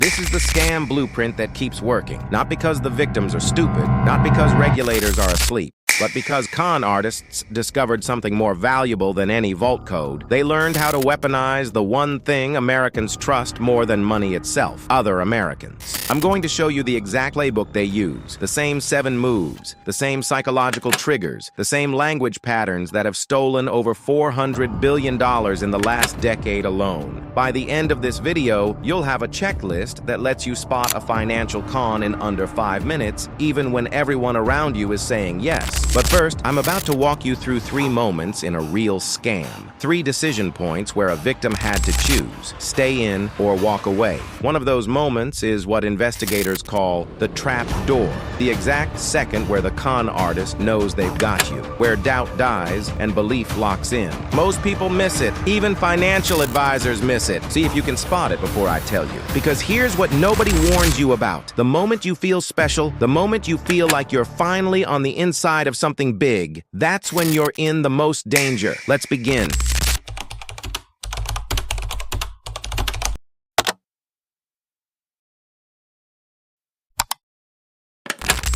This is the scam blueprint that keeps working, not because the victims are stupid, not because regulators are asleep, but because con artists discovered something more valuable than any vault code. They learned how to weaponize the one thing Americans trust more than money itself: other Americans. I'm going to show you the exact playbook they use, the same 7 moves, the same psychological triggers, the same language patterns that have stolen over $400 billion in the last decade alone. By the end of this video, you'll have a checklist that lets you spot a financial con in under 5 minutes, even when everyone around you is saying yes. But first, I'm about to walk you through 3 moments in a real scam. 3 decision points where a victim had to choose: stay in or walk away. One of those moments is what investigators call the trap door, the exact second where the con artist knows they've got you, where doubt dies and belief locks in. Most people miss it. Even financial advisors miss it. See if you can spot it before I tell you. Because here's what nobody warns you about. The moment you feel special, the moment you feel like you're finally on the inside of something big, that's when you're in the most danger. Let's begin.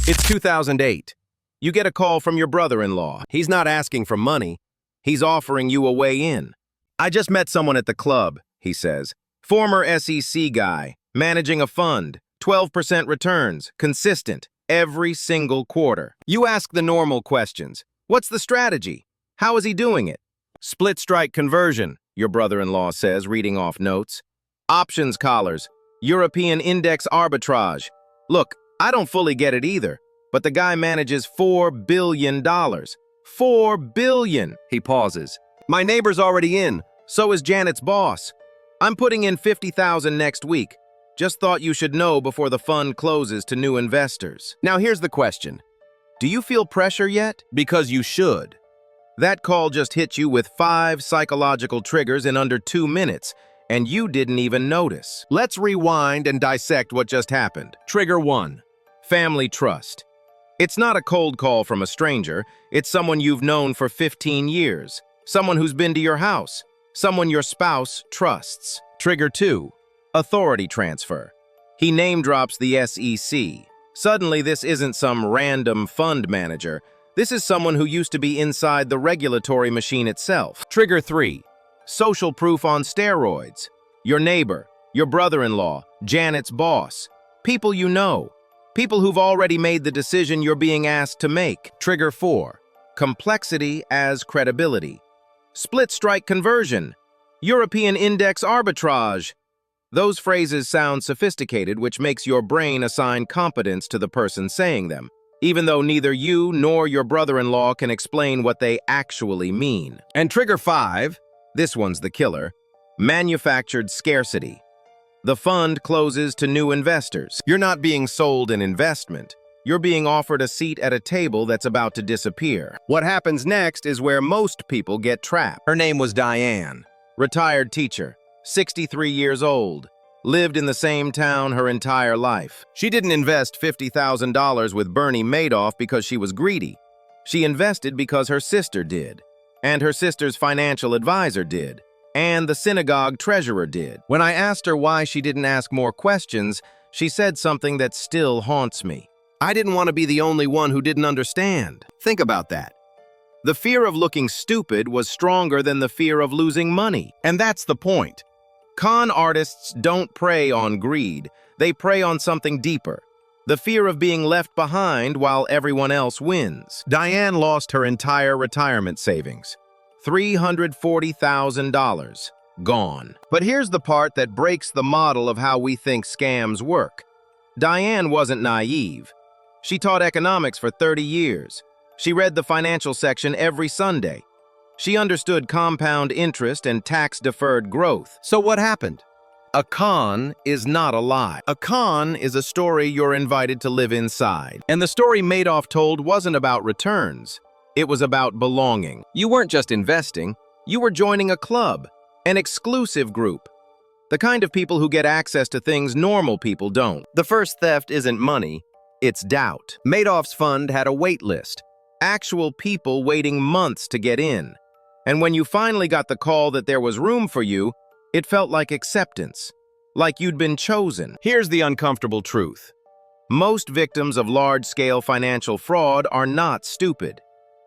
It's 2008. You get a call from your brother-in-law. He's not asking for money. He's offering you a way in. "I just met someone at the club," he says. "Former SEC guy, managing a fund, 12% returns, consistent, every single quarter." You ask the normal questions. What's the strategy? How is he doing it? "Split strike conversion," your brother-in-law says, reading off notes. "Options collars, European index arbitrage." Look, I don't fully get it either, but the guy manages $4 billion. $4 billion! He pauses. "My neighbor's already in. So is Janet's boss. I'm putting in $50,000 next week. Just thought you should know before the fund closes to new investors." Now here's the question. Do you feel pressure yet? Because you should. That call just hit you with 5 psychological triggers in under 2 minutes, and you didn't even notice. Let's rewind and dissect what just happened. Trigger 1. Family trust. It's not a cold call from a stranger. It's someone you've known for 15 years. Someone who's been to your house. Someone your spouse trusts. Trigger 2. Authority transfer. He name drops the SEC. Suddenly, this isn't some random fund manager. This is someone who used to be inside the regulatory machine itself. Trigger 3. Social proof on steroids. Your neighbor, your brother-in-law, Janet's boss. People you know. People who've already made the decision you're being asked to make. Trigger 4. Complexity as credibility. Split strike conversion. European index arbitrage. Those phrases sound sophisticated, which makes your brain assign competence to the person saying them, even though neither you nor your brother-in-law can explain what they actually mean. And trigger 5, this one's the killer: manufactured scarcity. The fund closes to new investors. You're not being sold an investment. You're being offered a seat at a table that's about to disappear. What happens next is where most people get trapped. Her name was Diane. Retired teacher. 63 years old, lived in the same town her entire life. She didn't invest $50,000 with Bernie Madoff because she was greedy. She invested because her sister did, and her sister's financial advisor did, and the synagogue treasurer did. When I asked her why she didn't ask more questions, she said something that still haunts me. "I didn't want to be the only one who didn't understand." Think about that. The fear of looking stupid was stronger than the fear of losing money. And that's the point. Con artists don't prey on greed. They prey on something deeper: the fear of being left behind while everyone else wins. Diane lost her entire retirement savings. $340,000. Gone. But here's the part that breaks the model of how we think scams work. Diane wasn't naive. She taught economics for 30 years. She read the financial section every Sunday. She understood compound interest and tax-deferred growth. So what happened? A con is not a lie. A con is a story you're invited to live inside. And the story Madoff told wasn't about returns. It was about belonging. You weren't just investing. You were joining a club, an exclusive group. The kind of people who get access to things normal people don't. The first theft isn't money, it's doubt. Madoff's fund had a wait list. Actual people waiting months to get in. And when you finally got the call that there was room for you, it felt like acceptance. like you'd been chosen. Here's the uncomfortable truth. Most victims of large-scale financial fraud are not stupid.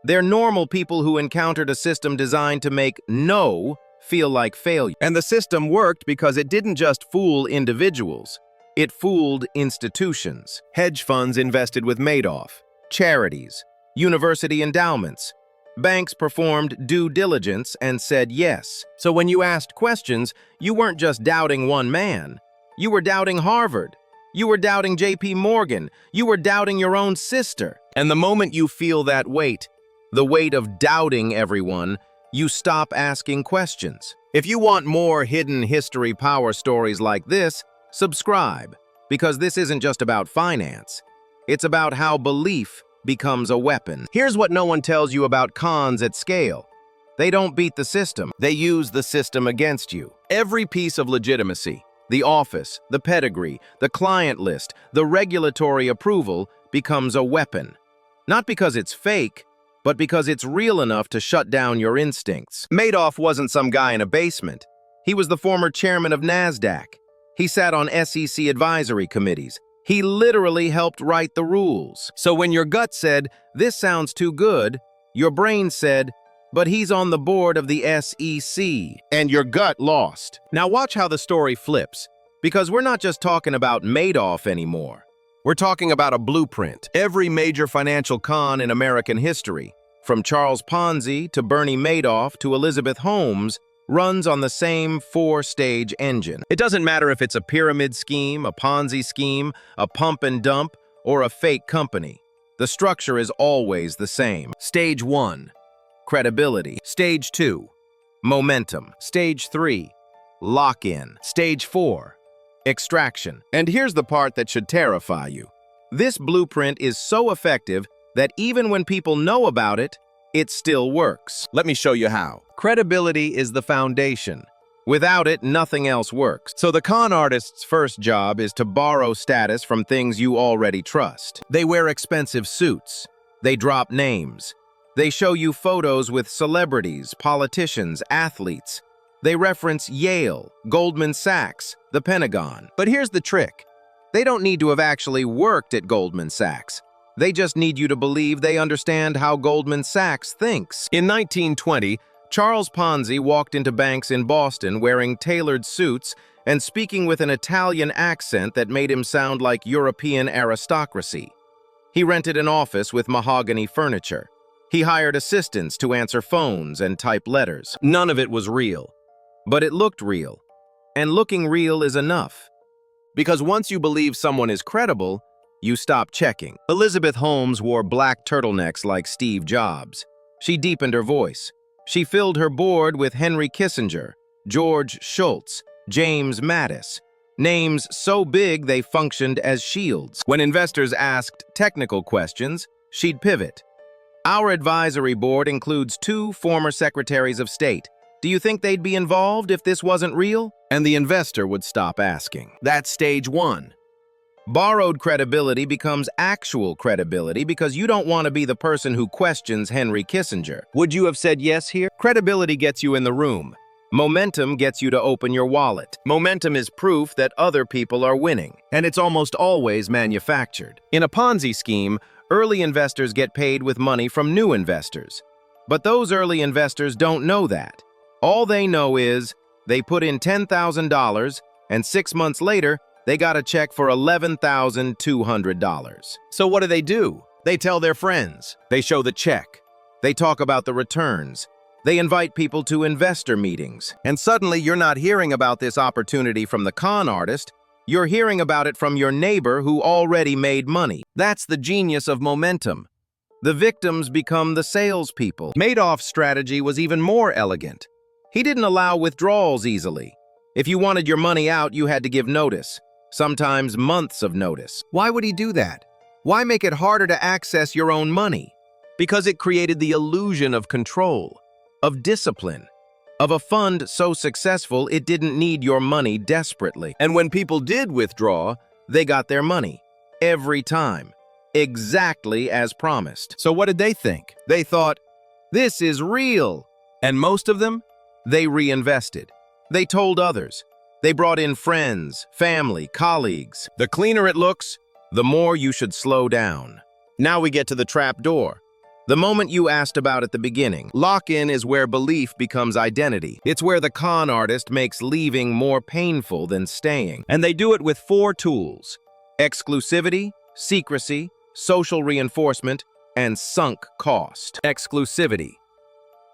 They're normal people who encountered a system designed to make no feel like failure. And the system worked because it didn't just fool individuals. It fooled institutions. Hedge funds invested with Madoff, charities, university endowments. Banks performed due diligence and said yes. So when you asked questions, you weren't just doubting one man. You were doubting Harvard. You were doubting J.P. Morgan. You were doubting your own sister. And the moment you feel that weight, the weight of doubting everyone, you stop asking questions. If you want more hidden history power stories like this, subscribe, because this isn't just about finance. It's about how belief becomes a weapon. Here's what no one tells you about cons at scale. They don't beat the system. They use the system against you. Every piece of legitimacy, the office, the pedigree, the client list, the regulatory approval becomes a weapon. Not because it's fake, but because it's real enough to shut down your instincts. Madoff wasn't some guy in a basement. He was the former chairman of NASDAQ. He sat on SEC advisory committees. He literally helped write the rules. So when your gut said, "This sounds too good," your brain said, "But he's on the board of the SEC." And your gut lost. Now watch how the story flips. Because we're not just talking about Madoff anymore. We're talking about a blueprint. Every major financial con in American history, from Charles Ponzi to Bernie Madoff to Elizabeth Holmes, runs on the same four-stage engine. It doesn't matter if it's a pyramid scheme, a Ponzi scheme, a pump and dump, or a fake company. The structure is always the same. Stage 1, credibility. Stage 2, momentum. Stage 3, lock-in. Stage 4, extraction. And here's the part that should terrify you. This blueprint is so effective that even when people know about it, it still works. Let me show you how. Credibility is the foundation. Without it, nothing else works. So the con artist's first job is to borrow status from things you already trust. They wear expensive suits. They drop names. They show you photos with celebrities, politicians, athletes. They reference Yale, Goldman Sachs, the Pentagon. But here's the trick. They don't need to have actually worked at Goldman Sachs. They just need you to believe they understand how Goldman Sachs thinks. In 1920, Charles Ponzi walked into banks in Boston wearing tailored suits and speaking with an Italian accent that made him sound like European aristocracy. He rented an office with mahogany furniture. He hired assistants to answer phones and type letters. None of it was real, but it looked real. And looking real is enough. Because once you believe someone is credible, you stop checking. Elizabeth Holmes wore black turtlenecks like Steve Jobs. She deepened her voice. She filled her board with Henry Kissinger, George Shultz, James Mattis, names so big they functioned as shields. When investors asked technical questions, she'd pivot. Our advisory board includes 2 former secretaries of state. Do you think they'd be involved if this wasn't real? And the investor would stop asking. That's stage 1. Borrowed credibility becomes actual credibility because you don't want to be the person who questions Henry Kissinger. Would you have said yes here? Credibility gets you in the room. Momentum gets you to open your wallet. Momentum is proof that other people are winning, and it's almost always manufactured. In a Ponzi scheme, early investors get paid with money from new investors. But those early investors don't know that. All they know is they put in $10,000, and 6 months later, they got a check for $11,200. So what do? They tell their friends. They show the check. They talk about the returns. They invite people to investor meetings. And suddenly you're not hearing about this opportunity from the con artist. You're hearing about it from your neighbor who already made money. That's the genius of momentum. The victims become the salespeople. Madoff's strategy was even more elegant. He didn't allow withdrawals easily. If you wanted your money out, you had to give notice. Sometimes months of notice. Why would he do that? Why make it harder to access your own money? Because it created the illusion of control, of discipline, of a fund so successful it didn't need your money desperately. And when people did withdraw, they got their money. Every time. Exactly as promised. So what did they think? They thought, this is real. And most of them, they reinvested. They told others. They brought in friends, family, colleagues. The cleaner it looks, the more you should slow down. Now we get to the trap door. The moment you asked about at the beginning. Lock-in is where belief becomes identity. It's where the con artist makes leaving more painful than staying. And they do it with 4 tools: exclusivity, secrecy, social reinforcement, and sunk cost. Exclusivity.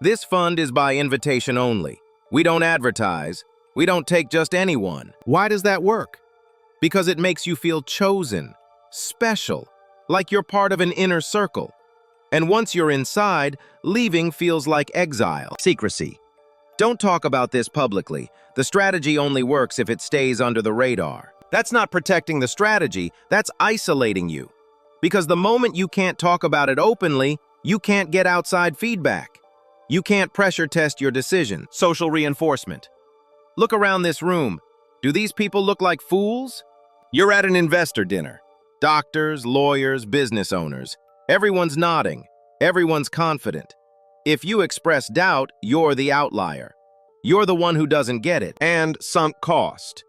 This fund is by invitation only. We don't advertise. We don't take just anyone. Why does that work? Because it makes you feel chosen, special, like you're part of an inner circle. And once you're inside, leaving feels like exile. Secrecy. Don't talk about this publicly. The strategy only works if it stays under the radar. That's not protecting the strategy, that's isolating you. Because the moment you can't talk about it openly, you can't get outside feedback. You can't pressure test your decision. Social reinforcement. Look around this room. Do these people look like fools? You're at an investor dinner. Doctors, lawyers, business owners. Everyone's nodding. Everyone's confident. If you express doubt, you're the outlier. You're the one who doesn't get it. And sunk cost.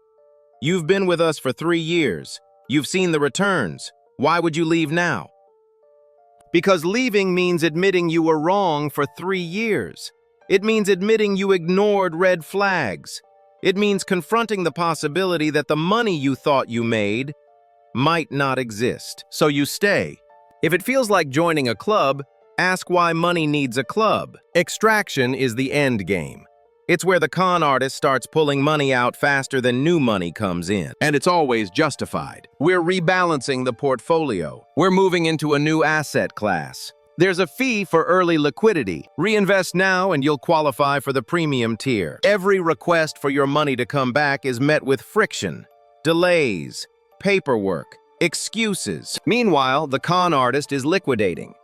You've been with us for 3 years. You've seen the returns. Why would you leave now? Because leaving means admitting you were wrong for 3 years. It means admitting you ignored red flags. It means confronting the possibility that the money you thought you made might not exist. So you stay. If it feels like joining a club, ask why money needs a club. Extraction is the end game. It's where the con artist starts pulling money out faster than new money comes in. And it's always justified. We're rebalancing the portfolio. We're moving into a new asset class. There's a fee for early liquidity. Reinvest now and you'll qualify for the premium tier. Every request for your money to come back is met with friction, delays, paperwork, excuses. Meanwhile, the con artist is liquidating,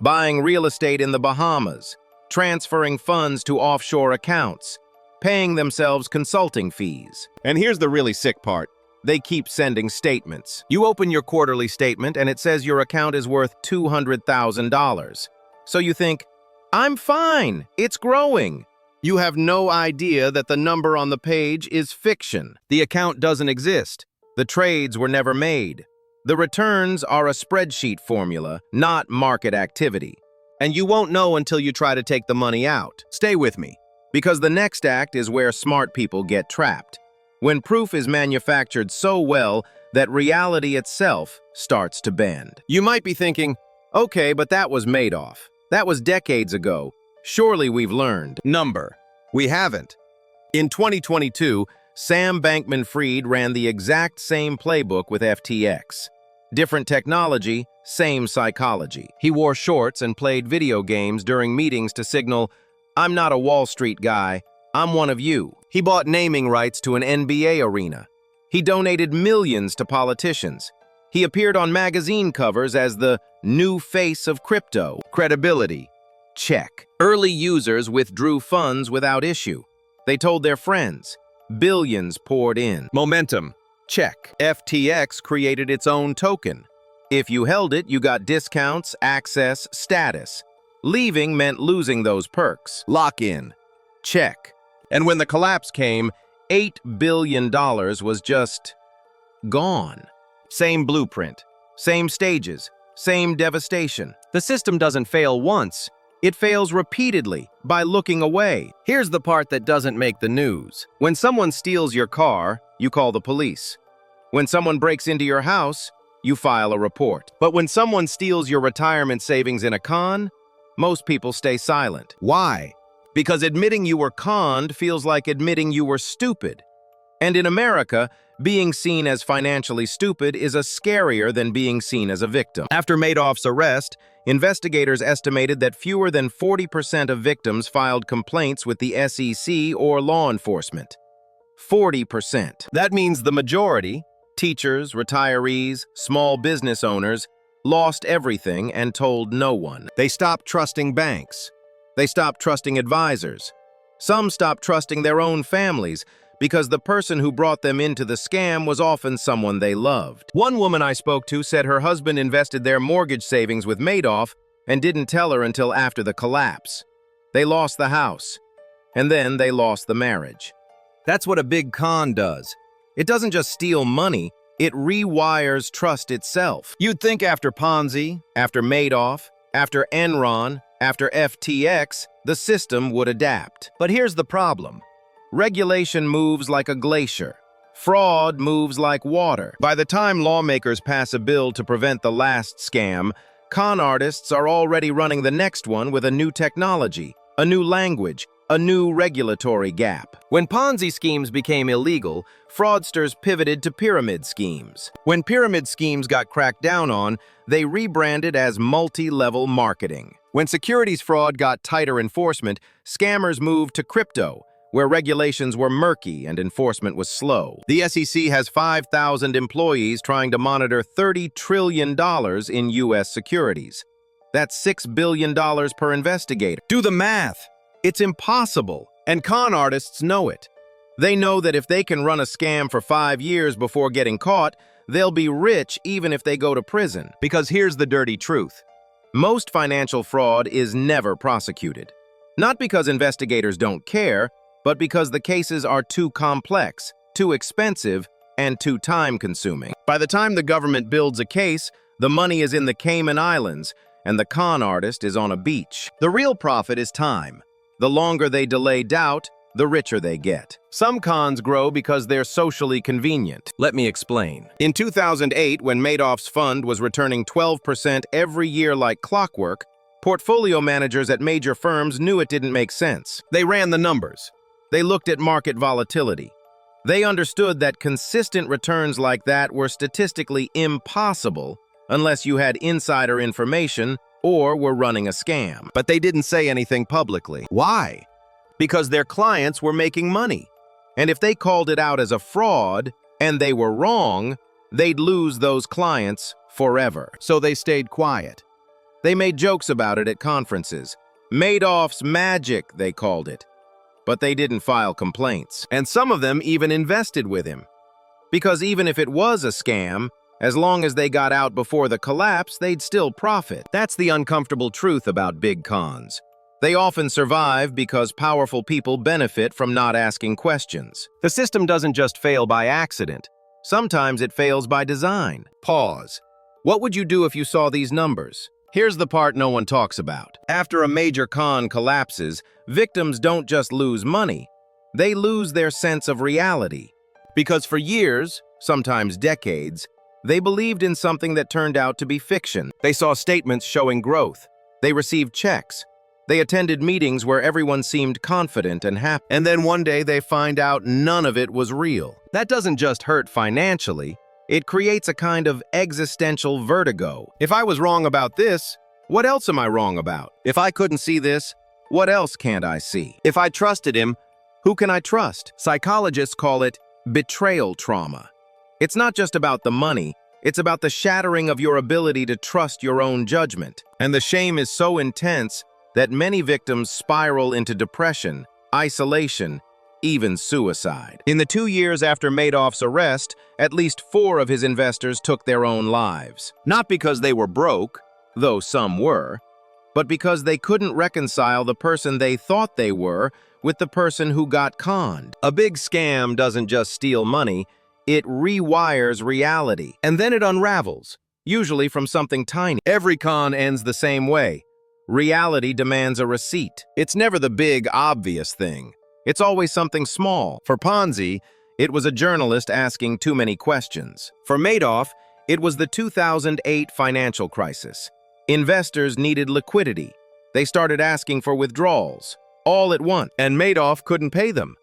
buying real estate in the Bahamas, transferring funds to offshore accounts, paying themselves consulting fees. And here's the really sick part. They keep sending statements. You open your quarterly statement and it says your account is worth $200,000. So you think, I'm fine, it's growing. You have no idea that the number on the page is fiction. The account doesn't exist. The trades were never made. The returns are a spreadsheet formula, not market activity. And you won't know until you try to take the money out. Stay with me, because the next act is where smart people get trapped. When proof is manufactured so well that reality itself starts to bend. You might be thinking, okay, but that was Madoff. That was decades ago. Surely we've learned. Number. We haven't. In 2022, Sam Bankman-Fried ran the exact same playbook with FTX. Different technology, same psychology. He wore shorts and played video games during meetings to signal, I'm not a Wall Street guy, I'm one of you. He bought naming rights to an NBA arena. He donated millions to politicians. He appeared on magazine covers as the new face of crypto. Credibility. Check. Early users withdrew funds without issue. They told their friends. Billions poured in. Momentum. Check. FTX created its own token. If you held it, you got discounts, access, status. Leaving meant losing those perks. Lock-in. Check. And when the collapse came, $8 billion was just gone. Same blueprint, same stages, same devastation. The system doesn't fail once. It fails repeatedly by looking away. Here's the part that doesn't make the news. When someone steals your car, you call the police. When someone breaks into your house, you file a report. But when someone steals your retirement savings in a con, most people stay silent. Why? Because admitting you were conned feels like admitting you were stupid. And in America, being seen as financially stupid is scarier than being seen as a victim. After Madoff's arrest, investigators estimated that fewer than 40% of victims filed complaints with the SEC or law enforcement. 40%. That means the majority, teachers, retirees, small business owners, lost everything and told no one. They stopped trusting banks. They stopped trusting advisors. Some stopped trusting their own families because the person who brought them into the scam was often someone they loved. One woman I spoke to said her husband invested their mortgage savings with Madoff and didn't tell her until after the collapse. They lost the house, and then they lost the marriage. That's what a big con does. It doesn't just steal money, it rewires trust itself. You'd think after Ponzi, after Madoff, after Enron, after FTX, the system would adapt. But here's the problem. Regulation moves like a glacier. Fraud moves like water. By the time lawmakers pass a bill to prevent the last scam, con artists are already running the next one with a new technology, a new language, a new regulatory gap. When Ponzi schemes became illegal, fraudsters pivoted to pyramid schemes. When pyramid schemes got cracked down on, they rebranded as multi-level marketing. When securities fraud got tighter enforcement, scammers moved to crypto, where regulations were murky and enforcement was slow. The SEC has 5,000 employees trying to monitor $30 trillion in U.S. securities. That's $6 billion per investigator. Do the math. It's impossible, and con artists know it. They know that if they can run a scam for 5 years before getting caught, they'll be rich even if they go to prison. Because here's the dirty truth. Most financial fraud is never prosecuted. Not because investigators don't care, but because the cases are too complex, too expensive, and too time-consuming. By the time the government builds a case, the money is in the Cayman Islands, and the con artist is on a beach. The real profit is time. The longer they delay doubt, the richer they get. Some cons grow because they're socially convenient. Let me explain. In 2008, when Madoff's fund was returning 12% every year like clockwork, portfolio managers at major firms knew it didn't make sense. They ran the numbers. They looked at market volatility. They understood that consistent returns like that were statistically impossible unless you had insider information or were running a scam. But they didn't say anything publicly. Why? Because their clients were making money. And if they called it out as a fraud and they were wrong, they'd lose those clients forever. So they stayed quiet. They made jokes about it at conferences. Madoff's magic, they called it. But they didn't file complaints. And some of them even invested with him. Because even if it was a scam, as long as they got out before the collapse, they'd still profit. That's the uncomfortable truth about big cons. They often survive because powerful people benefit from not asking questions. The system doesn't just fail by accident. Sometimes it fails by design. Pause. What would you do if you saw these numbers? Here's the part no one talks about. After a major con collapses, victims don't just lose money. They lose their sense of reality. Because for years, sometimes decades, they believed in something that turned out to be fiction. They saw statements showing growth. They received checks. They attended meetings where everyone seemed confident and happy. And then one day they find out none of it was real. That doesn't just hurt financially. It creates a kind of existential vertigo. If I was wrong about this, what else am I wrong about? If I couldn't see this, what else can't I see? If I trusted him, who can I trust? Psychologists call it betrayal trauma. It's not just about the money, it's about the shattering of your ability to trust your own judgment. And the shame is so intense that many victims spiral into depression, isolation, even suicide. In the 2 years after Madoff's arrest, at least 4 of his investors took their own lives. Not because they were broke, though some were, but because they couldn't reconcile the person they thought they were with the person who got conned. A big scam doesn't just steal money, it rewires reality, and then it unravels, usually from something tiny. Every con ends the same way. Reality demands a receipt. It's never the big, obvious thing. It's always something small. For Ponzi, it was a journalist asking too many questions. For Madoff, it was the 2008 financial crisis. Investors needed liquidity. They started asking for withdrawals, all at once, and Madoff couldn't pay them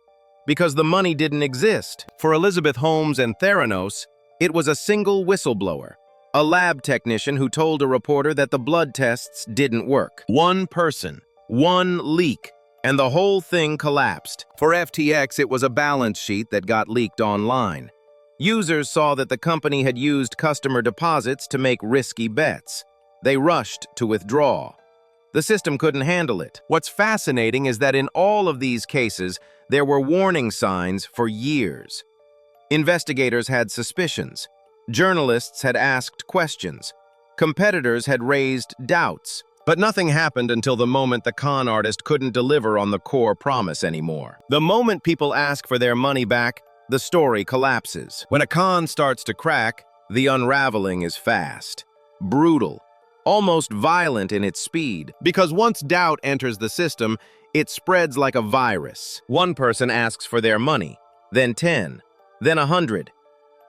because the money didn't exist. For Elizabeth Holmes and Theranos, it was a single whistleblower, a lab technician who told a reporter that the blood tests didn't work. One person, one leak, and the whole thing collapsed. For FTX, it was a balance sheet that got leaked online. Users saw that the company had used customer deposits to make risky bets. They rushed to withdraw. The system couldn't handle it. What's fascinating is that in all of these cases, there were warning signs for years. Investigators had suspicions. Journalists had asked questions. Competitors had raised doubts. But nothing happened until the moment the con artist couldn't deliver on the core promise anymore. The moment people ask for their money back, the story collapses. When a con starts to crack, the unraveling is fast, brutal, almost violent in its speed. Because once doubt enters the system, it spreads like a virus. One person asks for their money, then 10, then 100,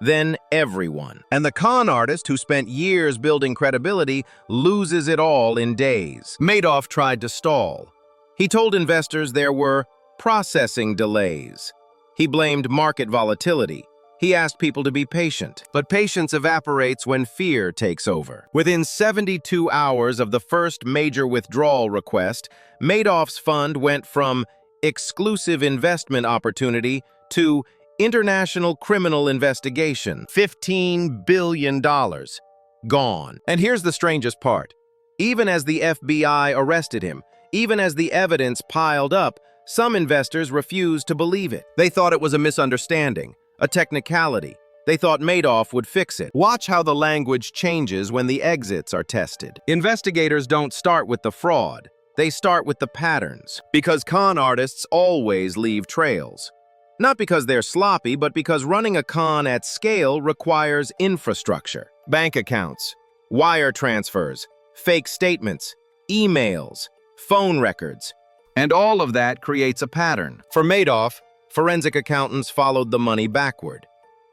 then everyone. And the con artist, who spent years building credibility, loses it all in days. Madoff tried to stall. He told investors there were processing delays. He blamed market volatility. He asked people to be patient. But patience evaporates when fear takes over. Within 72 hours of the first major withdrawal request, Madoff's fund went from exclusive investment opportunity to international criminal investigation. $15 billion. Gone. And here's the strangest part. Even as the FBI arrested him, even as the evidence piled up, some investors refused to believe it. They thought it was a misunderstanding, a technicality. They thought Madoff would fix it. Watch how the language changes when the exits are tested. Investigators don't start with the fraud. They start with the patterns. Because con artists always leave trails. Not because they're sloppy, but because running a con at scale requires infrastructure. Bank accounts, wire transfers, fake statements, emails, phone records. And all of that creates a pattern. For Madoff, forensic accountants followed the money backward.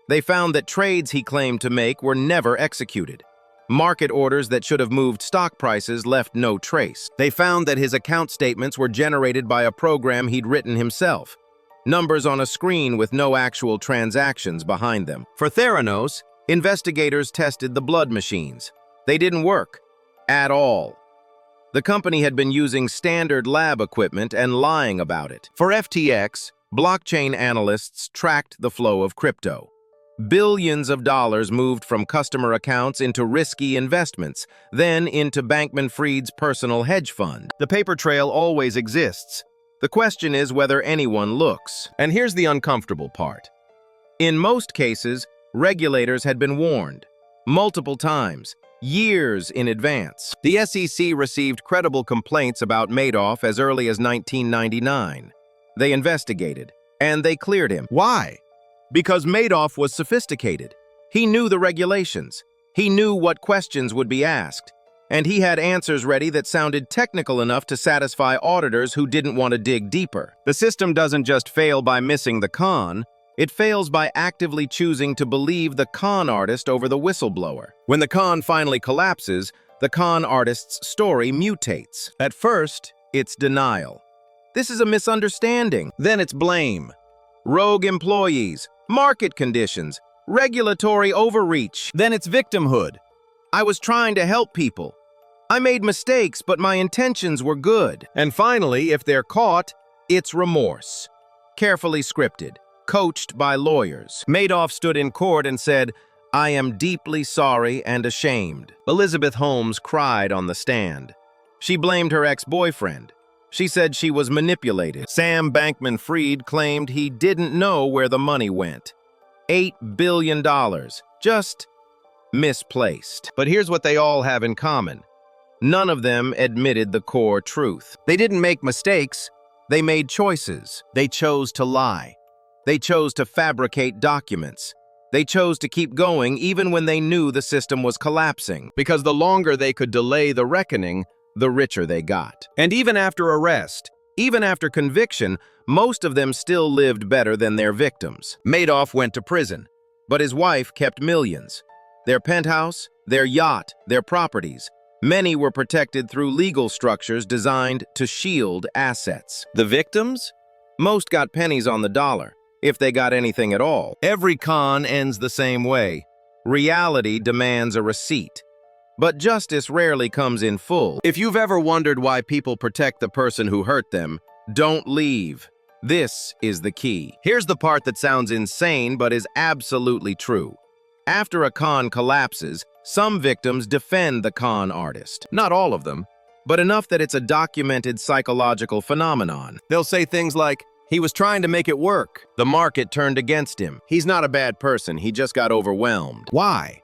They found that trades he claimed to make were never executed. Market orders that should have moved stock prices left no trace. They found that his account statements were generated by a program he'd written himself. Numbers on a screen with no actual transactions behind them. For Theranos, investigators tested the blood machines. They didn't work. At all. The company had been using standard lab equipment and lying about it. For FTX, blockchain analysts tracked the flow of crypto. Billions of dollars moved from customer accounts into risky investments, then into Bankman-Fried's personal hedge fund. The paper trail always exists. The question is whether anyone looks. And here's the uncomfortable part. In most cases, regulators had been warned. Multiple times. Years in advance. The SEC received credible complaints about Madoff as early as 1999. They investigated, and they cleared him. Why? Because Madoff was sophisticated. He knew the regulations. He knew what questions would be asked. And he had answers ready that sounded technical enough to satisfy auditors who didn't want to dig deeper. The system doesn't just fail by missing the con. It fails by actively choosing to believe the con artist over the whistleblower. When the con finally collapses, the con artist's story mutates. At first, it's denial. This is a misunderstanding. Then it's blame. Rogue employees, market conditions, regulatory overreach. Then it's victimhood. I was trying to help people. I made mistakes, but my intentions were good. And finally, if they're caught, it's remorse. Carefully scripted. Coached by lawyers. Madoff stood in court and said, "I am deeply sorry and ashamed." Elizabeth Holmes cried on the stand. She blamed her ex-boyfriend. She said she was manipulated. Sam Bankman-Fried claimed he didn't know where the money went. $8 billion. Just misplaced. But here's what they all have in common. None of them admitted the core truth. They didn't make mistakes. They made choices. They chose to lie. They chose to fabricate documents. They chose to keep going even when they knew the system was collapsing. Because the longer they could delay the reckoning, the richer they got. And even after arrest, even after conviction, most of them still lived better than their victims. Madoff went to prison, but his wife kept millions. Their penthouse, their yacht, their properties. Many were protected through legal structures designed to shield assets. The victims? Most got pennies on the dollar. If they got anything at all. Every con ends the same way. Reality demands a receipt. But justice rarely comes in full. If you've ever wondered why people protect the person who hurt them, don't leave. This is the key. Here's the part that sounds insane but is absolutely true. After a con collapses, some victims defend the con artist. Not all of them, but enough that it's a documented psychological phenomenon. They'll say things like, "He was trying to make it work. The market turned against him. He's not a bad person. He just got overwhelmed." Why?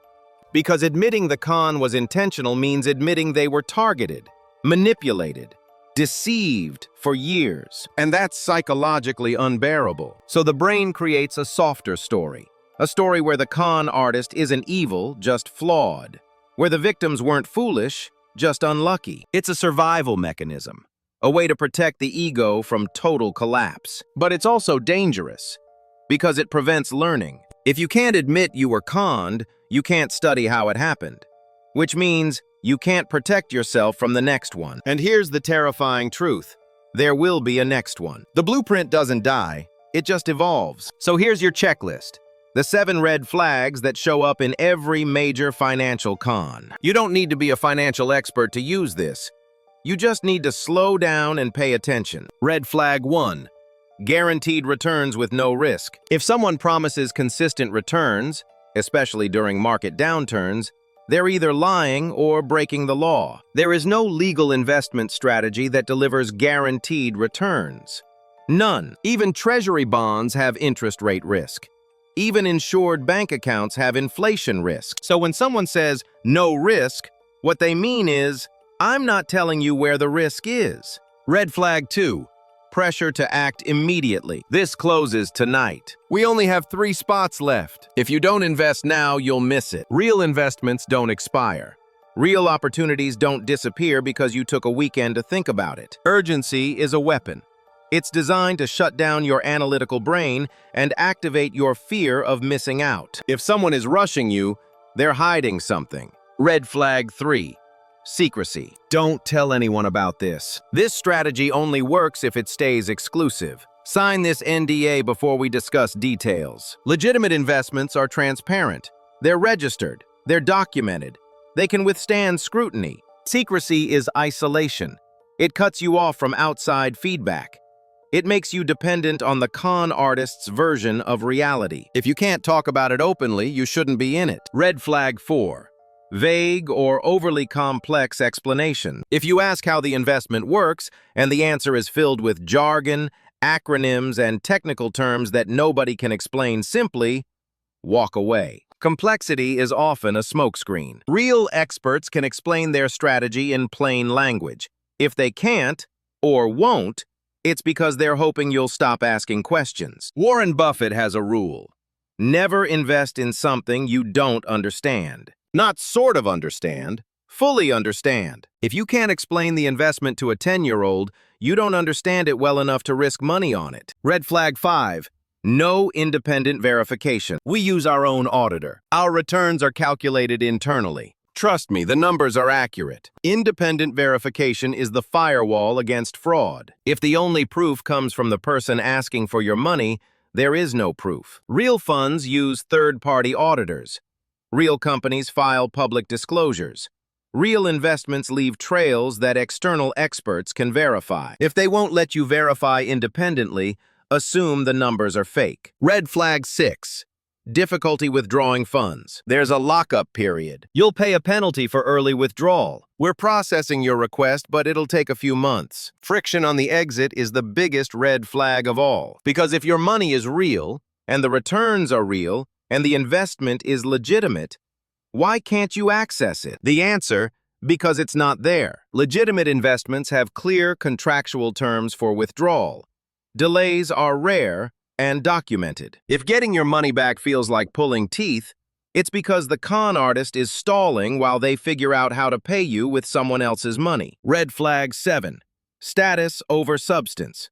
Because admitting the con was intentional means admitting they were targeted. manipulated, deceived for years. And that's psychologically unbearable. So the brain creates a softer story. A story where the con artist isn't evil, just flawed. Where the victims weren't foolish, just unlucky. It's a survival mechanism. A way to protect the ego from total collapse. But it's also dangerous, because it prevents learning. If you can't admit you were conned, you can't study how it happened. Which means you can't protect yourself from the next one. And here's the terrifying truth. There will be a next one. The blueprint doesn't die, it just evolves. So here's your checklist. The 7 red flags that show up in every major financial con. You don't need to be a financial expert to use this. You just need to slow down and pay attention. Red flag 1. Guaranteed returns with no risk. If someone promises consistent returns, especially during market downturns, they're either lying or breaking the law. There is no legal investment strategy that delivers guaranteed returns. None. Even treasury bonds have interest rate risk. Even insured bank accounts have inflation risk. So when someone says, no risk, what they mean is, I'm not telling you where the risk is. Red flag 2. Pressure to act immediately. This closes tonight. We only have 3 spots left. If you don't invest now, you'll miss it. Real investments don't expire. Real opportunities don't disappear because you took a weekend to think about it. Urgency is a weapon. It's designed to shut down your analytical brain and activate your fear of missing out. If someone is rushing you, they're hiding something. Red flag 3. Secrecy. Don't tell anyone about this. This strategy only works if it stays exclusive. Sign this NDA before we discuss details. Legitimate investments are transparent. They're registered. They're documented. They can withstand scrutiny. Secrecy is isolation. It cuts you off from outside feedback. It makes you dependent on the con artist's version of reality. If you can't talk about it openly, you shouldn't be in it. Red flag 4. Vague or overly complex explanation. If you ask how the investment works, and the answer is filled with jargon, acronyms, and technical terms that nobody can explain simply, walk away. Complexity is often a smokescreen. Real experts can explain their strategy in plain language. If they can't, or won't, it's because they're hoping you'll stop asking questions. Warren Buffett has a rule. Never invest in something you don't understand. Not sort of understand, fully understand. If you can't explain the investment to a 10-year-old, you don't understand it well enough to risk money on it. Red flag 5. No independent verification. We use our own auditor. Our returns are calculated internally. Trust me, the numbers are accurate. Independent verification is the firewall against fraud. If the only proof comes from the person asking for your money, there is no proof. Real funds use third-party auditors. Real companies file public disclosures. Real investments leave trails that external experts can verify. If they won't let you verify independently, assume the numbers are fake. Red flag 6. Difficulty withdrawing funds. There's a lockup period. You'll pay a penalty for early withdrawal. We're processing your request, but it'll take a few months. Friction on the exit is the biggest red flag of all. Because if your money is real, and the returns are real, and the investment is legitimate, why can't you access it? The answer, because it's not there. Legitimate investments have clear contractual terms for withdrawal. Delays are rare and documented. If getting your money back feels like pulling teeth, it's because the con artist is stalling while they figure out how to pay you with someone else's money. Red flag 7. Status over substance.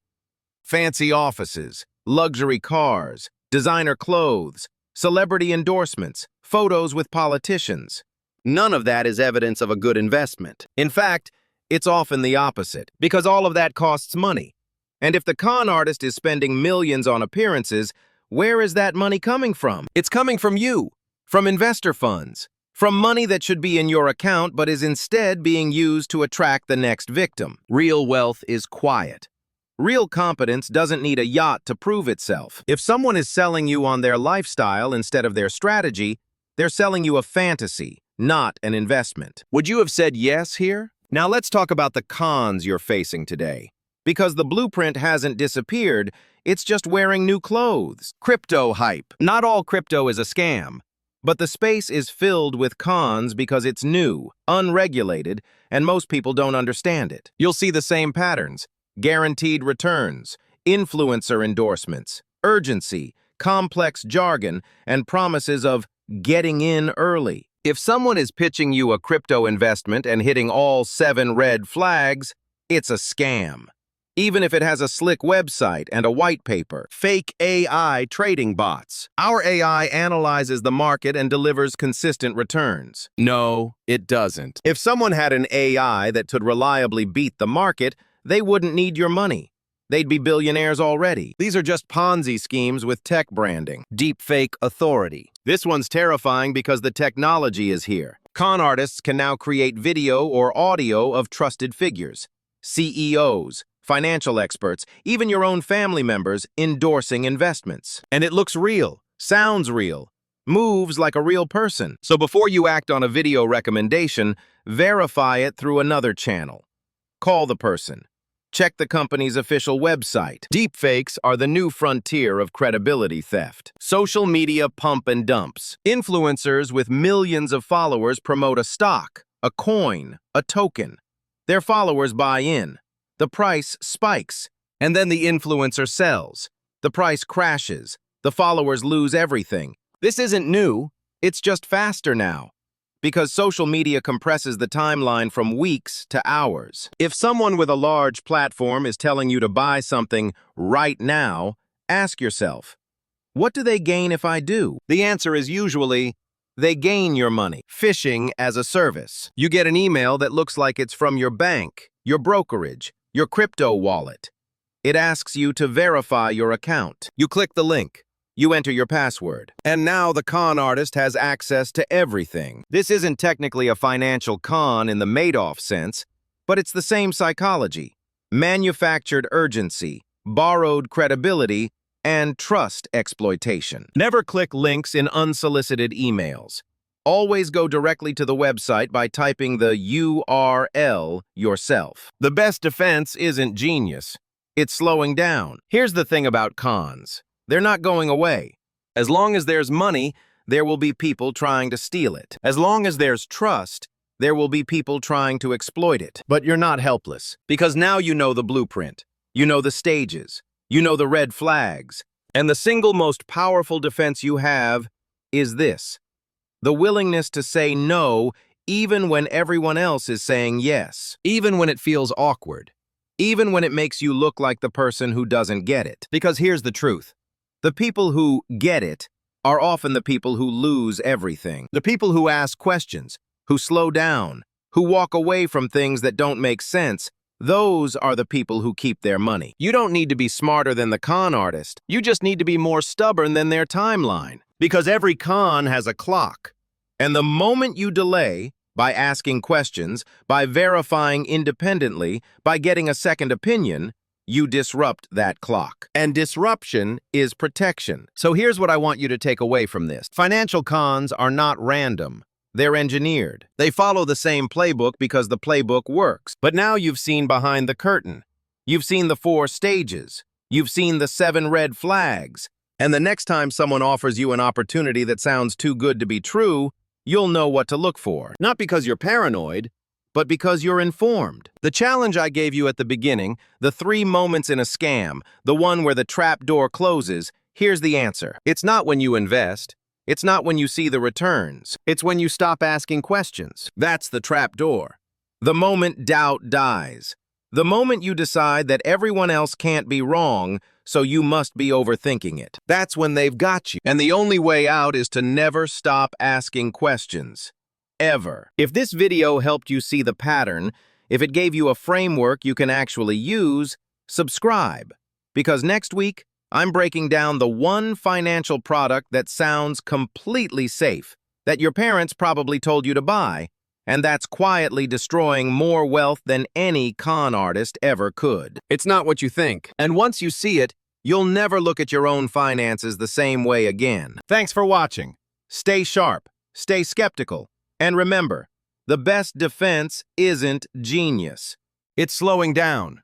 Fancy offices, luxury cars, designer clothes, celebrity endorsements, photos with politicians. None of that is evidence of a good investment. In fact, it's often the opposite, because all of that costs money. And if the con artist is spending millions on appearances, where is that money coming from? It's coming from you, from investor funds, from money that should be in your account but is instead being used to attract the next victim. Real wealth is quiet. Real competence doesn't need a yacht to prove itself. If someone is selling you on their lifestyle instead of their strategy, they're selling you a fantasy, not an investment. Would you have said yes here? Now let's talk about the cons you're facing today. Because the blueprint hasn't disappeared, it's just wearing new clothes. Crypto hype. Not all crypto is a scam. But the space is filled with cons because it's new, unregulated, and most people don't understand it. You'll see the same patterns: guaranteed returns, influencer endorsements, urgency, complex jargon, and promises of getting in early. If someone is pitching you a crypto investment and hitting all 7 red flags, it's a scam. Even if it has a slick website and a white paper. Fake AI trading bots. Our AI analyzes the market and delivers consistent returns. No, it doesn't. If someone had an AI that could reliably beat the market, they wouldn't need your money. They'd be billionaires already. These are just Ponzi schemes with tech branding. Deepfake authority. This one's terrifying because the technology is here. Con artists can now create video or audio of trusted figures, CEOs, financial experts, even your own family members endorsing investments. And it looks real, sounds real, moves like a real person. So before you act on a video recommendation, verify it through another channel. Call the person. Check the company's official website. Deepfakes are the new frontier of credibility theft. Social media pump and dumps. Influencers with millions of followers promote a stock, a coin, a token. Their followers buy in. The price spikes, and then the influencer sells. The price crashes. The followers lose everything. This isn't new. It's just faster now, because social media compresses the timeline from weeks to hours. If someone with a large platform is telling you to buy something right now, ask yourself, what do they gain if I do? The answer is usually, they gain your money. Phishing as a service. You get an email that looks like it's from your bank, your brokerage, your crypto wallet. It asks you to verify your account. You click the link. You enter your password. And now the con artist has access to everything. This isn't technically a financial con in the Madoff sense, but it's the same psychology. Manufactured urgency, borrowed credibility, and trust exploitation. Never click links in unsolicited emails. Always go directly to the website by typing the URL yourself. The best defense isn't genius. It's slowing down. Here's the thing about cons. They're not going away. As long as there's money, there will be people trying to steal it. As long as there's trust, there will be people trying to exploit it. But you're not helpless, because now you know the blueprint. You know the stages. You know the red flags. And the single most powerful defense you have is this: the willingness to say no even when everyone else is saying yes, even when it feels awkward, even when it makes you look like the person who doesn't get it. Because here's the truth. The people who get it are often the people who lose everything. The people who ask questions, who slow down, who walk away from things that don't make sense, those are the people who keep their money. You don't need to be smarter than the con artist. You just need to be more stubborn than their timeline. Because every con has a clock. And the moment you delay, by asking questions, by verifying independently, by getting a second opinion, you disrupt that clock. And disruption is protection. So here's what I want you to take away from this. Financial cons are not random. They're engineered. They follow the same playbook because the playbook works. But now you've seen behind the curtain. You've seen the 4 stages. You've seen the 7 red flags. And the next time someone offers you an opportunity that sounds too good to be true, you'll know what to look for. Not because you're paranoid, but because you're informed. The challenge I gave you at the beginning, the 3 moments in a scam, the one where the trap door closes, here's the answer. It's not when you invest. It's not when you see the returns. It's when you stop asking questions. That's the trap door. The moment doubt dies. The moment you decide that everyone else can't be wrong, so you must be overthinking it. That's when they've got you. And the only way out is to never stop asking questions. Ever. If this video helped you see the pattern, if it gave you a framework you can actually use, subscribe. Because next week, I'm breaking down the one financial product that sounds completely safe, that your parents probably told you to buy, and that's quietly destroying more wealth than any con artist ever could. It's not what you think. And once you see it, you'll never look at your own finances the same way again. Thanks for watching. Stay sharp, stay skeptical, and remember, the best defense isn't genius. It's slowing down.